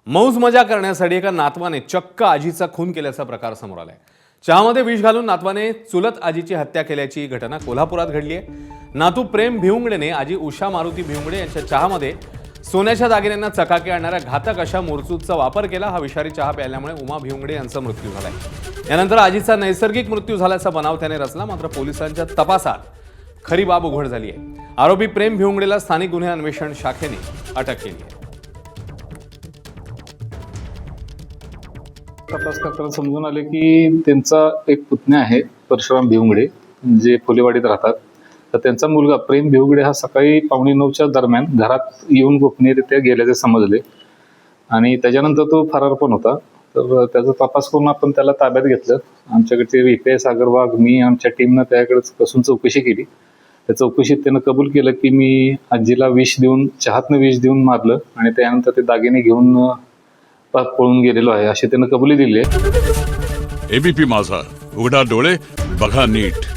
मौज मजा करण्यासाठी एका नातवाने चक्क आजीचा खून केल्याचा प्रकार समोर आलाय। चहामध्ये विष घालून नातवाने चुलत आजीची हत्या केल्याची घटना कोल्हापुरात घडली आहे। नातू प्रेम भिवंगडेने आजी उषा मारुती भिवंगडे यांच्या चहामध्ये सोन्याच्या दागिन्यांना चकाकी आणणाऱ्या घातक अशा मोरचूदचा वापर केला। हा विषारी चहा प्यायल्यामुळे उमा भिवंगडे यांचा मृत्यू झालाय। यानंतर आजीचा नैसर्गिक मृत्यू झाल्याचा बनाव त्याने रचला, मात्र पोलिसांच्या तपासात खरी बाब उघड झाली आहे। आरोपी प्रेम भिवंगडेला स्थानिक गुन्हे अन्वेषण शाखेने अटक केली आहे। तपास करताना समजून आले की त्यांचा एक पुतण्या आहे परशुराम भिवंगडे, जे फुलेवाडीत राहतात। तर त्यांचा मुलगा प्रेम भिवंगडे हा सकाळी 9:15च्या दरम्यान घरात येऊन गोपनीयरित्या गेल्याचे समजले आणि त्याच्यानंतर तो फरार पण होता। तर त्याचा तपास करून आपण त्याला ताब्यात घेतलं। आमच्याकडचे VPI सागरवाग, मी आमच्या टीमनं त्याकडे कसून चौकशी केली। त्या चौकशीत त्यानं कबूल केलं की मी आजीला विष देऊन, चहातनं विष देऊन मारलं आणि त्यानंतर ते दागिने घेऊन पळून गेलेलो आहे, अशी त्यानं कबुली दिली आहे। ABP माझा, उघडा डोळे बघा नीट।